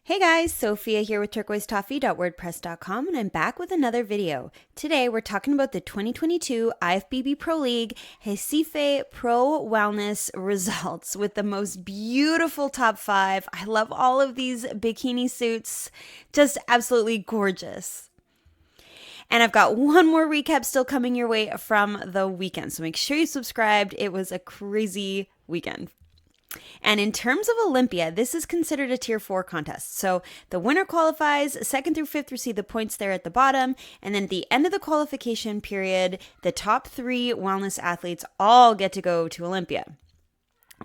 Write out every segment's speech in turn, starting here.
Hey guys, Sophia here with turquoisetoffee.wordpress.com, and I'm back with another video. Today we're talking about the 2022 IFBB Pro League Recife Pro Wellness results with the most beautiful top 5. I love all of these bikini suits, just absolutely gorgeous. And I've got one more recap still coming your way from the weekend, so make sure you subscribed. It was a crazy weekend. And in terms of Olympia, this is considered a tier 4 contest. So the winner qualifies, 2nd through 5th receive the points there at the bottom. And then at the end of the qualification period, the top 3 wellness athletes all get to go to Olympia.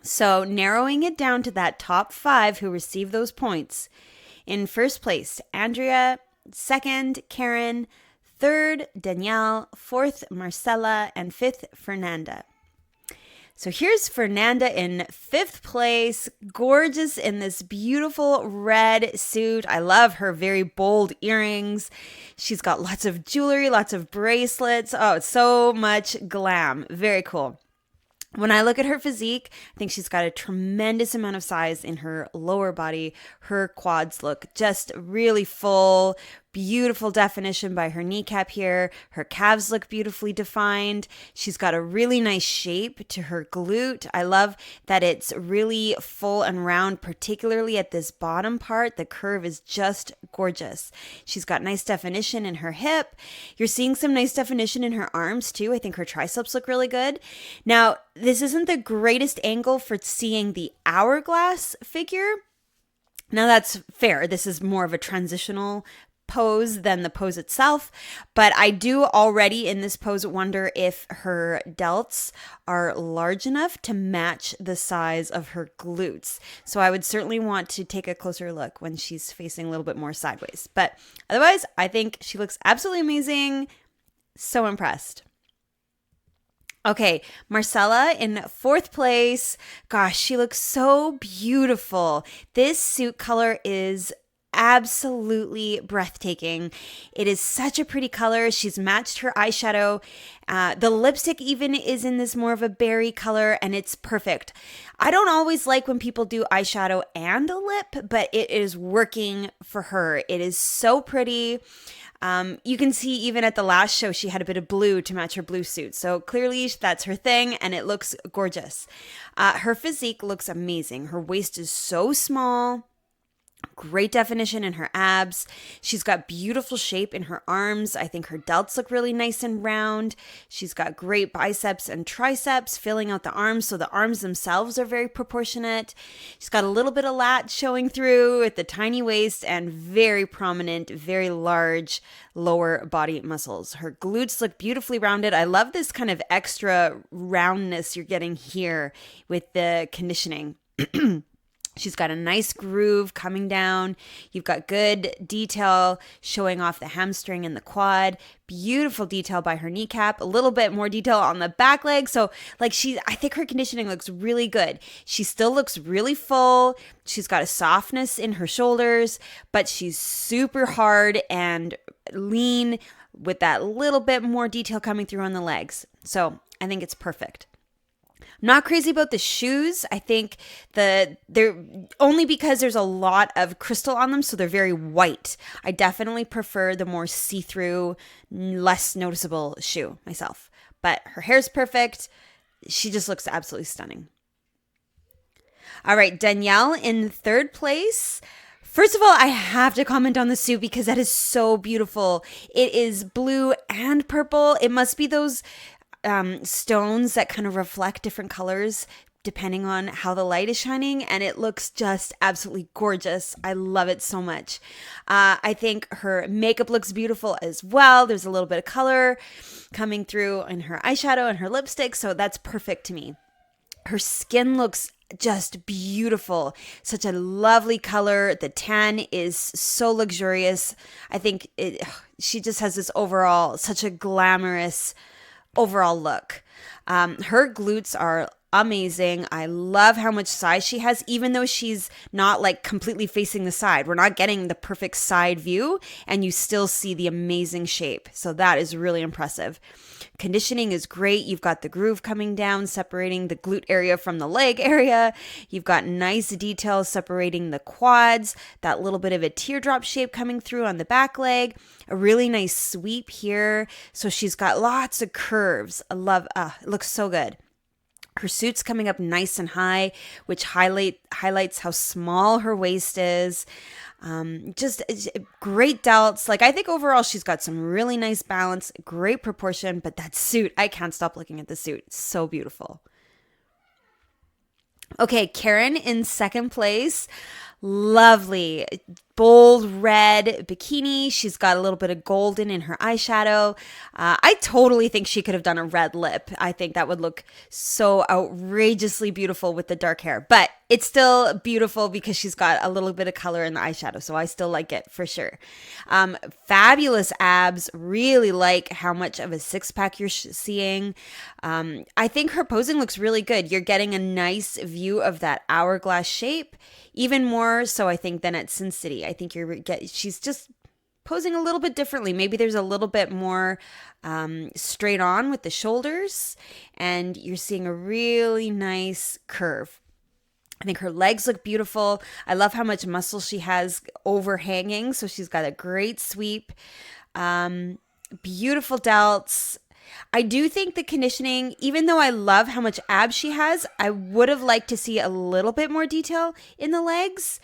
So narrowing it down to that top 5 who receive those points. In first place, Andrea. 2nd, Karen. 3rd, Danielle. 4th, Marcella. And 5th, Fernanda. So here's Fernanda in 5th place, gorgeous in this beautiful red suit. I love her very bold earrings. She's got lots of jewelry, lots of bracelets. Oh, it's so much glam. Very cool. When I look at her physique, I think she's got a tremendous amount of size in her lower body. Her quads look just really full, beautiful definition by her kneecap here. Her calves look beautifully defined. She's got a really nice shape to her glute. I love that it's really full and round, particularly at this bottom part. The curve is just gorgeous. She's got nice definition in her hip. You're seeing some nice definition in her arms too. I think her triceps look really good. Now, this isn't the greatest angle for seeing the hourglass figure. Now that's fair. This is more of a transitional pose than the pose itself, but I do already in this pose wonder if her delts are large enough to match the size of her glutes. So I would certainly want to take a closer look when she's facing a little bit more sideways. But otherwise, I think she looks absolutely amazing. So impressed. Okay, Marcella in 4th place. Gosh, she looks so beautiful. This suit color is absolutely breathtaking. It is such a pretty color. She's matched her eyeshadow. The lipstick even is in this more of a berry color, and it's perfect. I don't always like when people do eyeshadow and a lip, but it is working for her. It is so pretty. You can see even at the last show, she had a bit of blue to match her blue suit. So clearly that's her thing, and it looks gorgeous. Her physique looks amazing. Her waist is so small. Great definition in her abs. She's got beautiful shape in her arms. I think her delts look really nice and round. She's got great biceps and triceps filling out the arms, so the arms themselves are very proportionate. She's got a little bit of lat showing through at the tiny waist and very prominent, very large lower body muscles. Her glutes look beautifully rounded. I love this kind of extra roundness you're getting here with the conditioning. She's got a nice groove coming down. You've got good detail showing off the hamstring and the quad. Beautiful detail by her kneecap. A little bit more detail on the back leg. So I think her conditioning looks really good. She still looks really full. She's got a softness in her shoulders, but she's super hard and lean with that little bit more detail coming through on the legs. So I think it's perfect. Not crazy about the shoes. I think they're only because there's a lot of crystal on them, so they're very white. I definitely prefer the more see-through, less noticeable shoe myself. But her hair's perfect. She just looks absolutely stunning. All right, Danielle in 3rd place. First of all, I have to comment on the suit because that is so beautiful. It is blue and purple. It must be those stones that kind of reflect different colors depending on how the light is shining, and it looks just absolutely gorgeous. I love it so much. I think her makeup looks beautiful as well. There's a little bit of color coming through in her eyeshadow and her lipstick, so that's perfect to me. Her skin looks just beautiful. Such a lovely color. The tan is so luxurious. I think she just has this overall, such a glamorous overall look. Her glutes are amazing. I love how much size she has, even though she's not like completely facing the side. We're not getting the perfect side view, and you still see the amazing shape. So that is really impressive. Conditioning is great. You've got the groove coming down, separating the glute area from the leg area. You've got nice details separating the quads, that little bit of a teardrop shape coming through on the back leg, a really nice sweep here. So she's got lots of curves. I love, it looks so good. Her suit's coming up nice and high, which highlights how small her waist is. Just great delts. Like, I think overall she's got some really nice balance, great proportion, but that suit, I can't stop looking at the suit. It's so beautiful. Okay, Karen in second place. Lovely. Bold red bikini. She's got a little bit of golden in her eyeshadow. I totally think she could have done a red lip. I think that would look so outrageously beautiful with the dark hair. But it's still beautiful because she's got a little bit of color in the eyeshadow. So I still like it for sure. Fabulous abs. Really like how much of a six-pack you're seeing. I think her posing looks really good. You're getting a nice view of that hourglass shape. Even more so, I think, than at Sin City. I think she's just posing a little bit differently. Maybe there's a little bit more straight on with the shoulders, and you're seeing a really nice curve. I think her legs look beautiful. I love how much muscle she has overhanging, so she's got a great sweep. Beautiful delts. I do think the conditioning, even though I love how much abs she has, I would have liked to see a little bit more detail in the legs.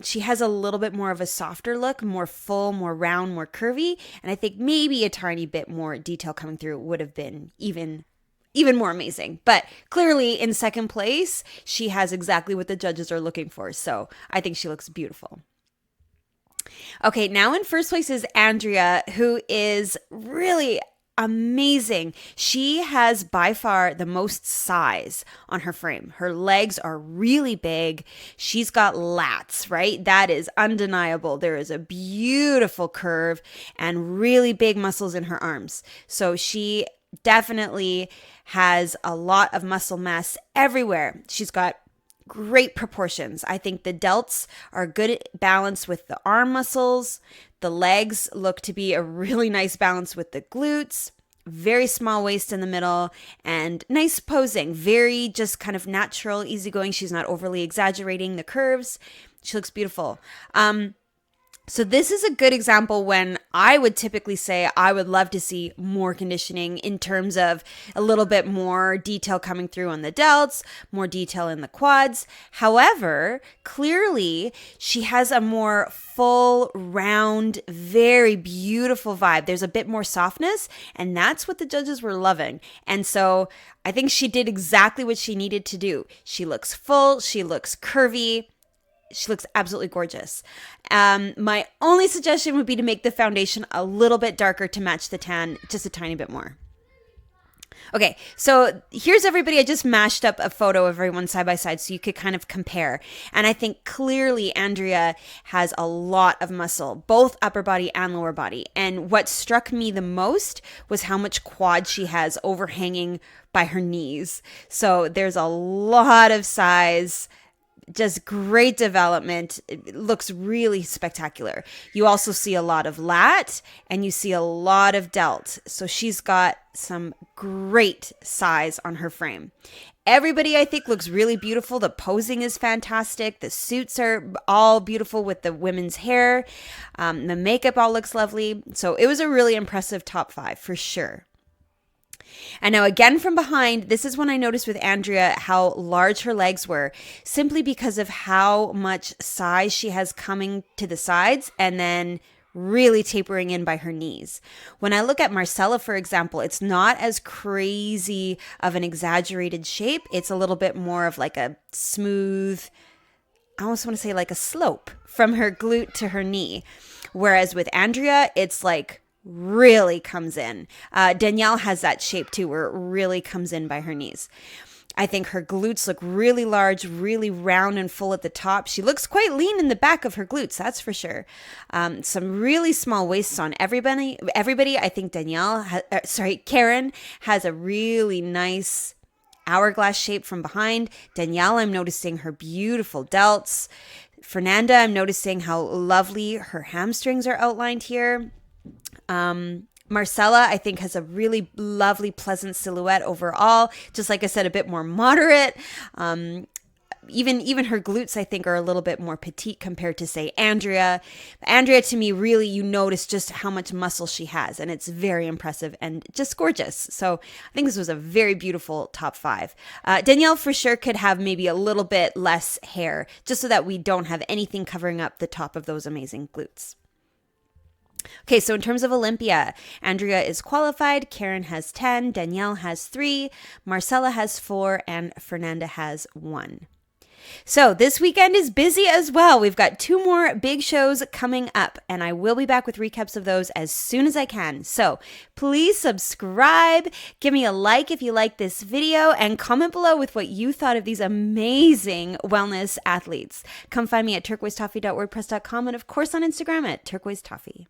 She has a little bit more of a softer look, more full, more round, more curvy. And I think maybe a tiny bit more detail coming through would have been even more amazing. But clearly in second place, she has exactly what the judges are looking for. So I think she looks beautiful. Okay, now in first place is Andrea, who is really amazing. She has by far the most size on her frame. Her legs are really big. She's got lats, right? That is undeniable. There is a beautiful curve and really big muscles in her arms. So she definitely has a lot of muscle mass everywhere. She's got great proportions. I think the delts are good balance with the arm muscles. The legs look to be a really nice balance with the glutes. Very small waist in the middle and nice posing. Very just kind of natural, easygoing. She's not overly exaggerating the curves. She looks beautiful. So this is a good example when I would typically say I would love to see more conditioning in terms of a little bit more detail coming through on the delts, more detail in the quads. However, clearly she has a more full, round, very beautiful vibe. There's a bit more softness, and that's what the judges were loving. And so I think she did exactly what she needed to do. She looks full, she looks curvy. She looks absolutely gorgeous. My only suggestion would be to make the foundation a little bit darker to match the tan just a tiny bit more. Okay, so here's everybody. I just mashed up a photo of everyone side by side so you could kind of compare. And I think clearly Andrea has a lot of muscle, both upper body and lower body. And what struck me the most was how much quad she has overhanging by her knees. So there's a lot of size. Just great development. It looks really spectacular. You also see a lot of lat and you see a lot of delt. So she's got some great size on her frame. Everybody, I think, looks really beautiful. The posing is fantastic. The suits are all beautiful with the women's hair. The makeup all looks lovely. So it was a really impressive top 5 for sure. And now again from behind, this is when I noticed with Andrea how large her legs were, simply because of how much size she has coming to the sides and then really tapering in by her knees. When I look at Marcella, for example, it's not as crazy of an exaggerated shape. It's a little bit more of like a smooth, I almost want to say like a slope from her glute to her knee. Whereas with Andrea, it's like really comes in. Danielle has that shape too, where it really comes in by her knees. I think her glutes look really large, really round and full at the top. She looks quite lean in the back of her glutes, that's for sure. Some really small waists on everybody. I think Karen has a really nice hourglass shape from behind. Danielle, I'm noticing her beautiful delts. Fernanda, I'm noticing how lovely her hamstrings are outlined here. Marcella, I think, has a really lovely, pleasant silhouette overall. Just like I said, a bit more moderate. Even her glutes, I think, are a little bit more petite compared to, say, Andrea. Andrea, to me, really, you notice just how much muscle she has, and it's very impressive and just gorgeous. So I think this was a very beautiful top 5. Danielle, for sure, could have maybe a little bit less hair, just so that we don't have anything covering up the top of those amazing glutes. Okay, so in terms of Olympia, Andrea is qualified, Karen has 10, Danielle has 3, Marcella has 4, and Fernanda has 1. So this weekend is busy as well. We've got 2 more big shows coming up, and I will be back with recaps of those as soon as I can. So please subscribe, give me a like if you like this video, and comment below with what you thought of these amazing wellness athletes. Come find me at turquoisetoffee.wordpress.com and of course on Instagram at turquoisetoffee.